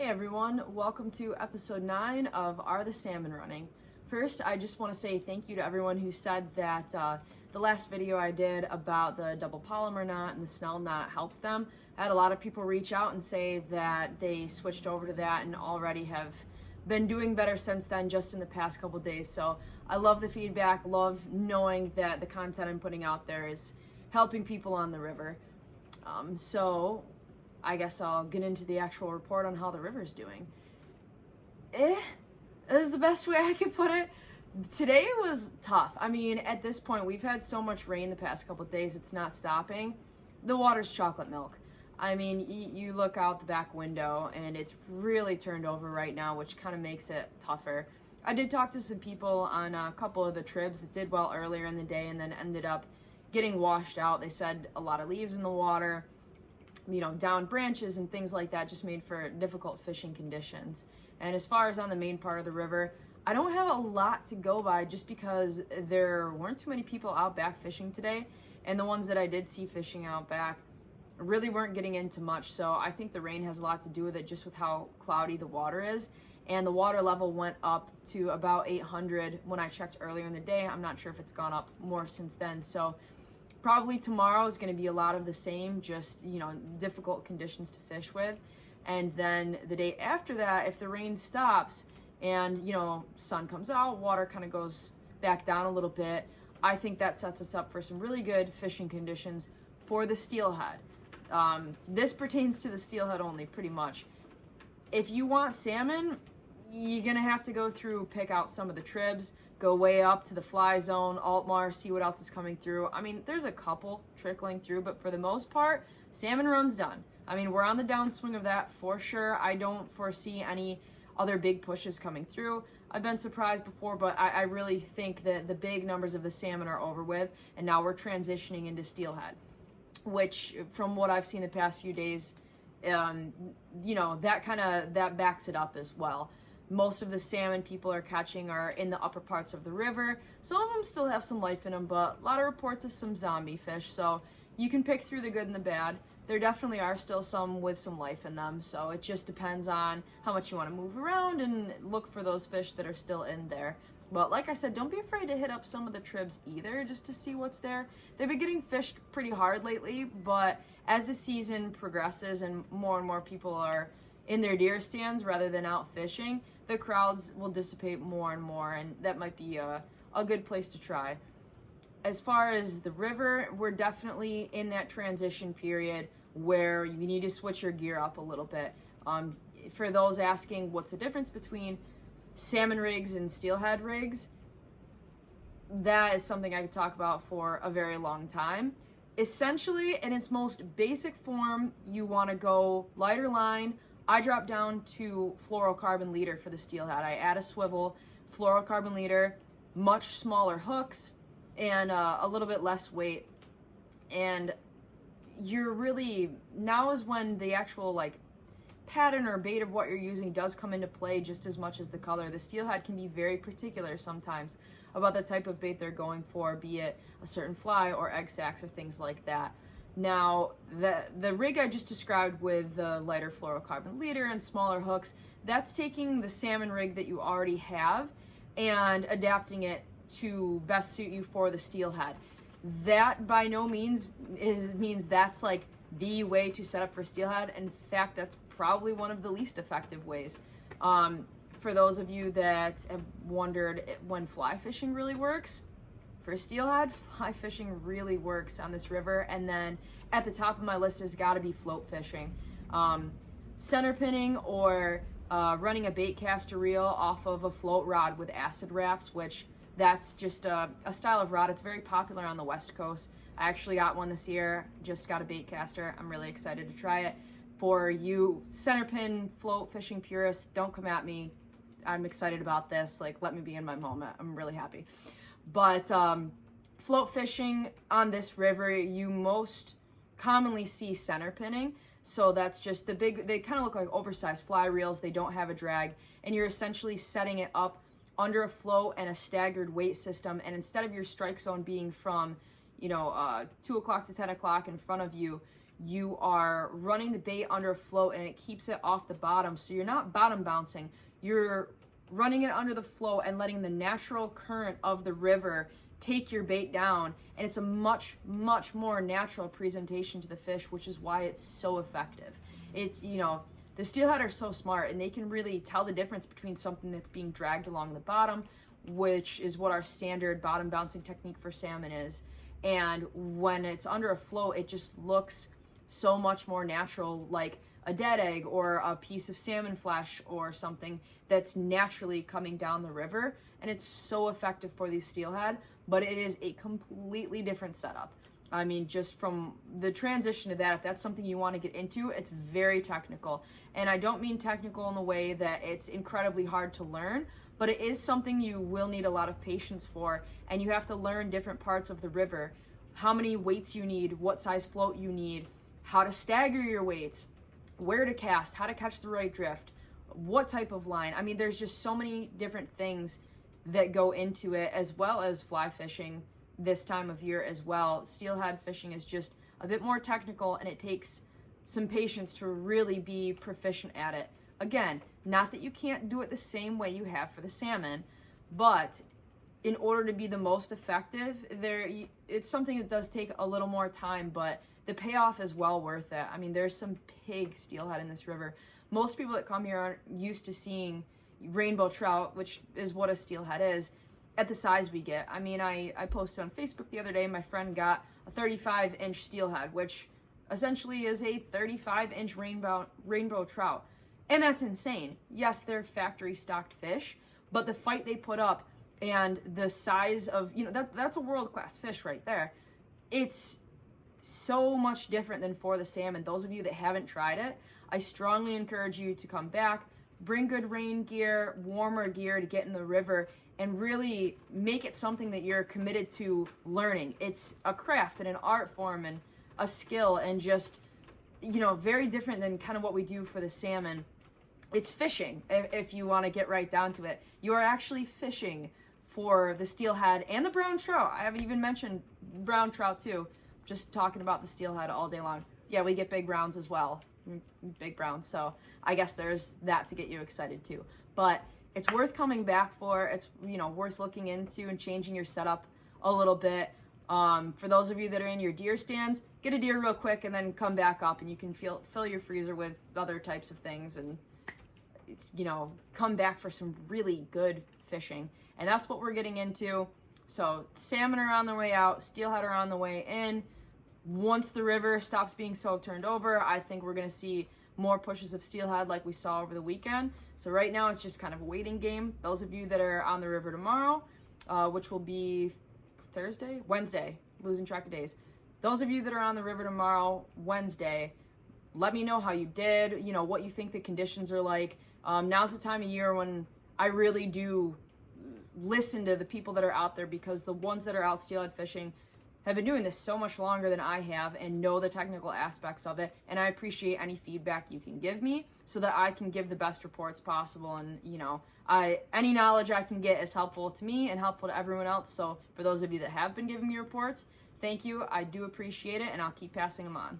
Hey everyone, welcome to episode 9 of Are the Salmon Running? First, I just want to say thank you to everyone who said that the last video I did about the double polymer knot and the snell knot helped them. I had a lot of people reach out and say that they switched over to that and already have been doing better since then, just in the past couple days. So I love the feedback, love knowing that the content I'm putting out there is helping people on the river. So I guess I'll get into the actual report on how the river's doing. Is the best way I can put it. Today was tough. I mean, at this point, we've had so much rain the past couple of days, it's not stopping. The water's chocolate milk. I mean, you look out the back window and it's really turned over right now, which kind of makes it tougher. I did talk to some people on a couple of the tribs that did well earlier in the day and then ended up getting washed out. They said a lot of leaves in the water, down branches and things like that just made for difficult fishing conditions. And as far as on the main part of the river, I don't have a lot to go by just because there weren't too many people out back fishing today, and the ones that I did see fishing out back really weren't getting into much. So I think the rain has a lot to do with it, just with how cloudy the water is. And the water level went up to about 800 when I checked earlier in the day. I'm not sure if it's gone up more since then. So probably tomorrow is going to be a lot of the same, just, difficult conditions to fish with. And then the day after that, if the rain stops and, sun comes out, water kind of goes back down a little bit, I think that sets us up for some really good fishing conditions for the steelhead. This pertains to the steelhead only, pretty much. If you want salmon, you're going to have to go through, pick out some of the tribs, go way up to the fly zone, Altmar, see what else is coming through. I mean, there's a couple trickling through, but for the most part, salmon run's done. I mean, we're on the downswing of that for sure. I don't foresee any other big pushes coming through. I've been surprised before, but I really think that the big numbers of the salmon are over with, and now we're transitioning into steelhead, which from what I've seen the past few days, that backs it up as well. Most of the salmon people are catching are in the upper parts of the river. Some of them still have some life in them, but a lot of reports of some zombie fish. So you can pick through the good and the bad. There definitely are still some with some life in them. So it just depends on how much you want to move around and look for those fish that are still in there. But like I said, don't be afraid to hit up some of the tribs either, just to see what's there. They've been getting fished pretty hard lately, but as the season progresses and more people are in their deer stands rather than out fishing, the crowds will dissipate more and more, and that might be a good place to try. As far as the river, we're definitely in that transition period where you need to switch your gear up a little bit. For those asking what's the difference between salmon rigs and steelhead rigs, that is something I could talk about for a very long time. Essentially, in its most basic form, you want to go lighter line. I drop down to fluorocarbon leader for the steelhead. I add a swivel, fluorocarbon leader, much smaller hooks, and a little bit less weight. And you're really, now is when the actual pattern or bait of what you're using does come into play just as much as the color. The steelhead can be very particular sometimes about the type of bait they're going for, be it a certain fly or egg sacs or things like that. Now, the rig I just described with the lighter fluorocarbon leader and smaller hooks, that's taking the salmon rig that you already have and adapting it to best suit you for the steelhead. That by no means means that's the way to set up for steelhead. In fact, that's probably one of the least effective ways. For those of you that have wondered when fly fishing really works, for steelhead, fly fishing really works on this river. And then at the top of my list has got to be float fishing. Center pinning or running a bait caster reel off of a float rod with acid wraps, which that's just a style of rod. It's very popular on the West Coast. I actually got one this year, just got a bait caster. I'm really excited to try it. For you center pin float fishing purists, don't come at me. I'm excited about this. Let me be in my moment. I'm really happy. But float fishing on this river, you most commonly see center pinning. So that's just they kind of look like oversized fly reels. They don't have a drag, and you're essentially setting it up under a float and a staggered weight system. And instead of your strike zone being from 2 o'clock to 10 o'clock in front of you, you are running the bait under a float and it keeps it off the bottom. So you're not bottom bouncing, you're running it under the float and letting the natural current of the river take your bait down. And it's a much, much more natural presentation to the fish, which is why it's so effective. It's, you know, the steelhead are so smart and they can really tell the difference between something that's being dragged along the bottom, which is what our standard bottom bouncing technique for salmon is. And when it's under a float, it just looks so much more natural, like a dead egg or a piece of salmon flesh or something that's naturally coming down the river. And it's so effective for these steelhead, but it is a completely different setup. I mean, just from the transition to that, if that's something you want to get into, it's very technical. And I don't mean technical in the way that it's incredibly hard to learn, but it is something you will need a lot of patience for. And you have to learn different parts of the river, how many weights you need, what size float you need, how to stagger your weights, where to cast, how to catch the right drift, what type of line. I mean, there's just so many different things that go into it, as well as fly fishing this time of year as well. Steelhead fishing is just a bit more technical, and it takes some patience to really be proficient at it. Again, not that you can't do it the same way you have for the salmon, but in order to be the most effective, it's something that does take a little more time, but the payoff is well worth it. I mean, there's some big steelhead in this river. Most people that come here aren't used to seeing rainbow trout, which is what a steelhead is, at the size we get. I mean, I posted on Facebook the other day, my friend got a 35-inch steelhead, which essentially is a 35-inch rainbow trout. And that's insane. Yes, they're factory stocked fish, but the fight they put up and the size of, you know, that's a world-class fish right there. It's so much different than for the salmon. Those of you that haven't tried it, I strongly encourage you to come back, bring good rain gear, warmer gear to get in the river, and really make it something that you're committed to learning. It's a craft and an art form and a skill, and just, you know, very different than kind of what we do for the salmon. It's fishing, if you want to get right down to it. You are actually fishing for the steelhead and the brown trout. I haven't even mentioned brown trout too. Just talking about the steelhead all day long. Yeah, we get big browns as well. Big browns. So I guess there's that to get you excited too. But it's worth coming back for. It's, you know, worth looking into and changing your setup a little bit. For those of you that are in your deer stands, get a deer real quick and then come back up, and you can fill your freezer with other types of things, and it's, you know, come back for some really good fishing. And that's what we're getting into. So salmon are on their way out, steelhead are on the way in. Once the river stops being so turned over, I think we're going to see more pushes of steelhead like we saw over the weekend. So right now it's just kind of a waiting game. Those of you that are on the river tomorrow, which will be Wednesday, losing track of days. Those of you that are on the river tomorrow, Wednesday, let me know how you did, you know, what you think the conditions are like. Now's the time of year when I really do listen to the people that are out there, because the ones that are out steelhead fishing have been doing this so much longer than I have and know the technical aspects of it. And I appreciate any feedback you can give me so that I can give the best reports possible. And, you know, any knowledge I can get is helpful to me and helpful to everyone else. So for those of you that have been giving me reports, thank you. I do appreciate it, and I'll keep passing them on.